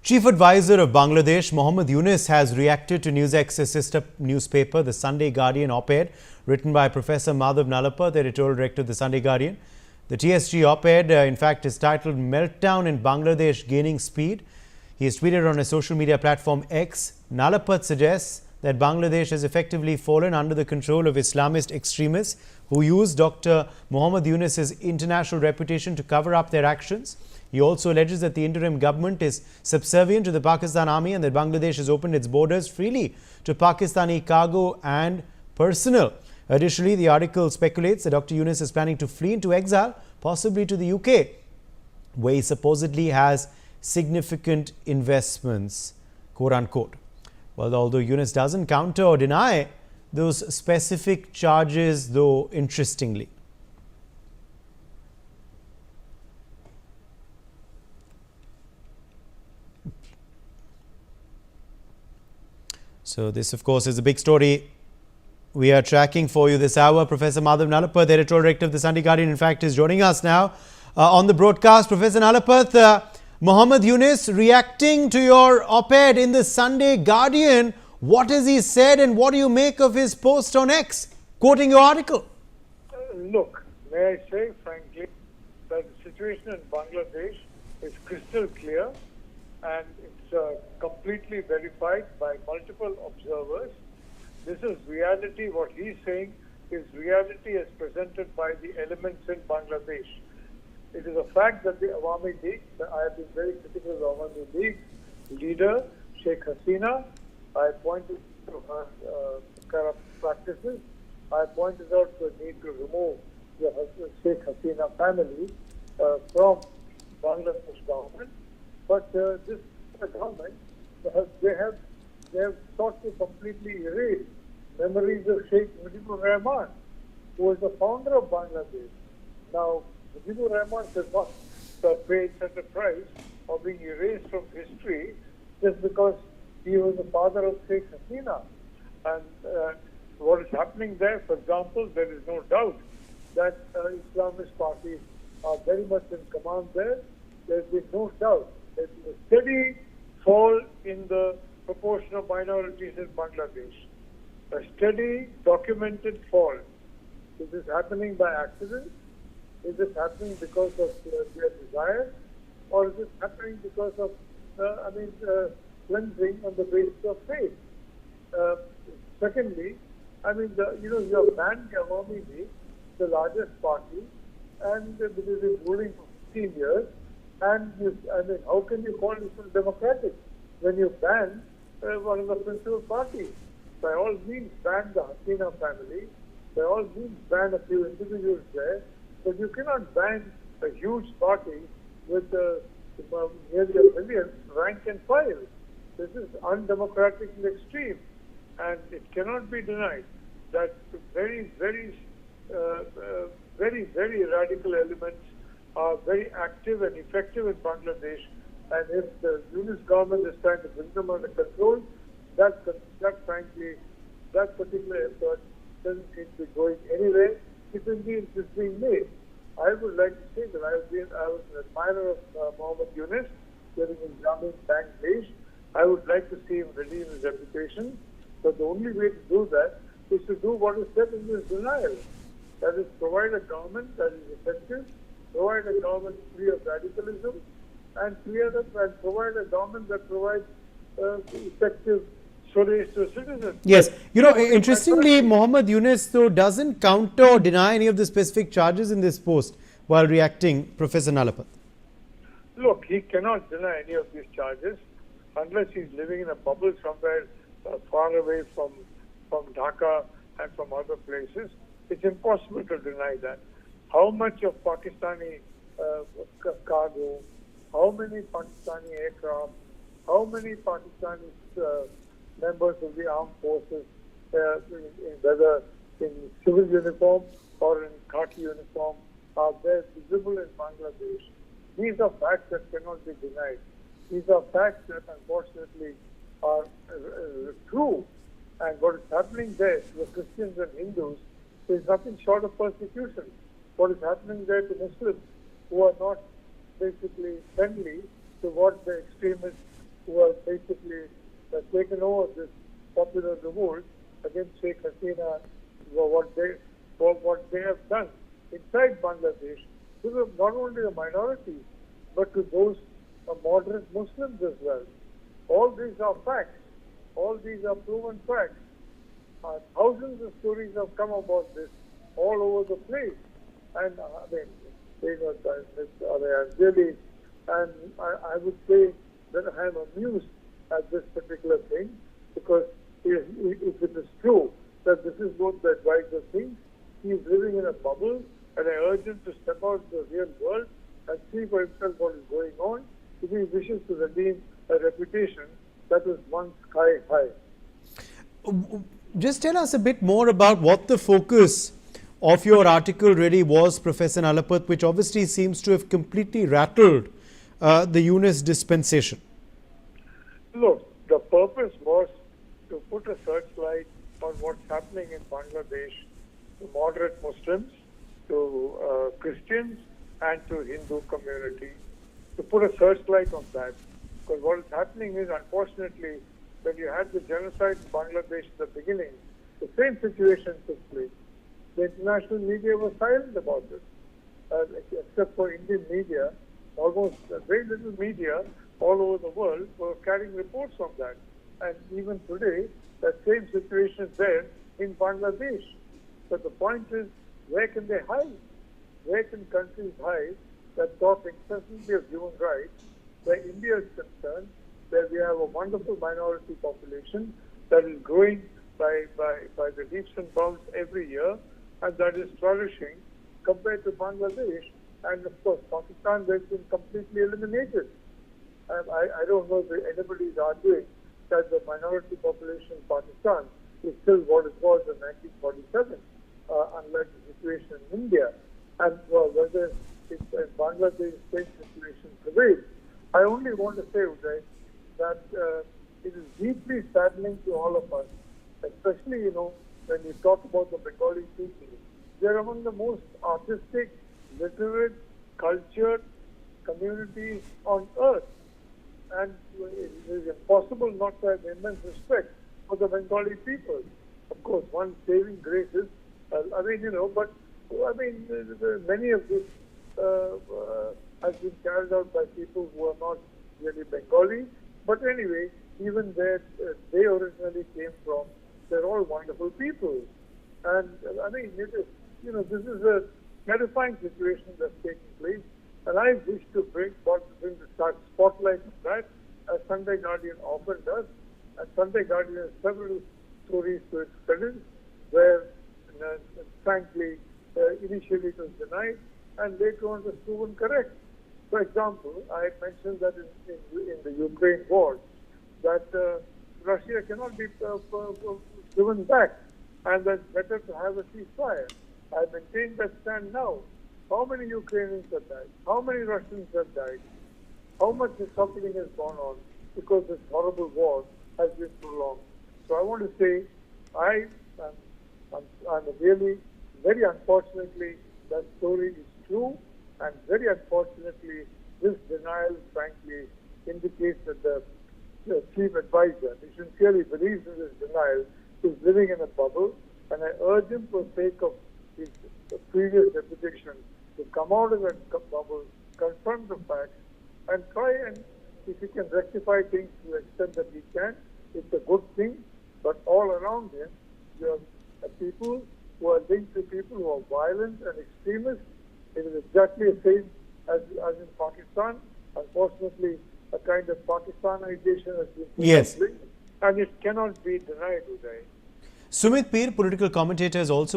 Chief Advisor of Bangladesh, Mohammad Yunus, has reacted to NewsX's sister newspaper, The Sunday Guardian op-ed, written by Professor Madhav Nalapa, the editorial director of The Sunday Guardian. The TSG op-ed, in fact, is titled Meltdown in Bangladesh Gaining Speed. He has tweeted on a social media platform X. Nalapat suggests that Bangladesh has effectively fallen under the control of Islamist extremists who use Dr. Mohammad Yunus's international reputation to cover up their actions. He also alleges that the interim government is subservient to the Pakistan army and that Bangladesh has opened its borders freely to Pakistani cargo and personnel. Additionally, the article speculates that Dr. Yunus is planning to flee into exile, possibly to the UK, where he supposedly has significant investments, quote unquote. Well, although Yunus doesn't counter or deny those specific charges, though, interestingly. So this, of course, is a big story we are tracking for you this hour. Professor Madhav Nalapath, the editorial director of The Sunday Guardian, in fact, is joining us now on the broadcast. Professor Nalapath, Mohammad Yunus reacting to your op-ed in The Sunday Guardian. What has he said and what do you make of his post on X, quoting your article? Look, may I say frankly that the situation in Bangladesh is crystal clear and it's completely verified by multiple observers. This is reality. What he's saying is reality as presented by the elements in Bangladesh. It is a fact that the Awami League, I have been very critical of the Awami League leader, Sheikh Hasina. I pointed to her corrupt practices. I pointed out the need to remove the Sheikh Hasina family from Bangladesh government. But this government, they have sought to completely erase memories of Sheikh Mujibur Rahman, who was the founder of Bangladesh. Now, Mujibur Rahman does not pay such a price of being erased from history just because he was the father of Sheikh Hasina. And what is happening there, for example, there is no doubt that Islamist parties are very much in command there. There's been no doubt. There's been a steady fall in the proportion of minorities in Bangladesh. A steady, documented fall. Is this happening by accident? Is this happening because of their desire? Or is it happening because of, cleansing on the basis of faith? Secondly, you have banned the Awami League, the largest party, and it has been ruling for 15 years. And how can you call it democratic when you ban one of the principal parties? By all means, ban the Hasina family. By all means, ban a few individuals there. But you cannot ban a huge party with nearly a million rank and file. This is undemocratic in the extreme. And it cannot be denied that very radical elements are very active and effective in Bangladesh, and if the Yunus government is trying to bring them under control, that frankly, that particular effort doesn't seem to be going anywhere. If indeed it is being made, I would like to say that I was an admirer of Mohammad Yunus living in Jammu, Bangladesh. I would like to see him redeem his reputation, but the only way to do that is to do what is said in this denial. That is, provide a government that is effective, provide a government free of radicalism, and provide a government that provides effective solace to citizens. Yes. Interestingly, Mohammad Yunus, though, doesn't counter or deny any of the specific charges in this post while reacting, Professor Nalapath. Look, he cannot deny any of these charges unless he's living in a bubble somewhere far away from Dhaka and from other places. It's impossible to deny that. How much of Pakistani cargo, how many Pakistani aircraft, how many Pakistani members of the armed forces, whether in civil uniform or in khaki uniform, are there visible in Bangladesh? These are facts that cannot be denied. These are facts that unfortunately are true. And what is happening there to the Christians and Hindus is nothing short of persecution. What is happening there to Muslims who are not basically friendly to what the extremists who have basically taken over this popular revolt against Sheikh Hasina for what they have done inside Bangladesh to not only the minorities but to those moderate Muslims as well. All these are facts. All these are proven facts. Thousands of stories have come about this all over the place. And I mean, really, and I would say that I am amused at this particular thing, because if it is true that this is what the advisor thinks, he is living in a bubble, and I urge him to step out into the real world and see for himself what is going on if he wishes to redeem a reputation that was once sky high. Just tell us a bit more about what the focus of your article really was, Professor Nalapat, which obviously seems to have completely rattled the Yunus dispensation. Look, the purpose was to put a searchlight on what's happening in Bangladesh to moderate Muslims, to Christians, and to Hindu community, to put a searchlight on that. Because what is happening is, unfortunately, when you had the genocide in Bangladesh at the beginning, the same situation took place. The international media was silent about it, except for Indian media. Almost very little media all over the world were carrying reports on that. And even today, that same situation is there in Bangladesh. But the point is, where can they hide? Where can countries hide that talk incessantly of human rights, where India is concerned, where we have a wonderful minority population that is growing by the leaps and bounds every year, and that is flourishing compared to Bangladesh, and of course Pakistan, has been completely eliminated. I don't know if anybody is arguing that the minority population in Pakistan is still what it was in 1947, unlike the situation in India. And whether Bangladesh same situation prevails. I only want to say, Uday, that it is deeply saddening to all of us, especially, when you talk about the Bengali people. They're among the most artistic, literate, cultured communities on earth. And it is impossible not to have immense respect for the Bengali people. Of course, one saving grace is, many of this has been carried out by people who are not really Bengali. But anyway, even where they originally came from, they're all wonderful people. And this is a terrifying situation that's taking place. And I wish to bring the spotlight on that, as Sunday Guardian often does. And Sunday Guardian has several stories to its credit, where, frankly, initially it was denied, and later on it was proven correct. For example, I had mentioned that in the Ukraine war, that Russia cannot be driven back, and that it's better to have a ceasefire. I maintain that stand now. How many Ukrainians have died? How many Russians have died? How much suffering has gone on because this horrible war has been prolonged? So I want to say, I'm really, very unfortunately, that story is true, and very unfortunately, this denial, frankly, indicates that the chief advisor, he sincerely believes in this denial, is living in a bubble, and I urge him, for the sake of his previous reputation, to come out of that bubble, confront the facts, and try and, if he can rectify things to the extent that he can, it's a good thing. But all around him, you have people who are linked to people who are violent and extremists. It is exactly the same as in Pakistan. Unfortunately, a kind of Pakistanization has been put in place, and it cannot be denied today. Sumit Peer, political commentator, is also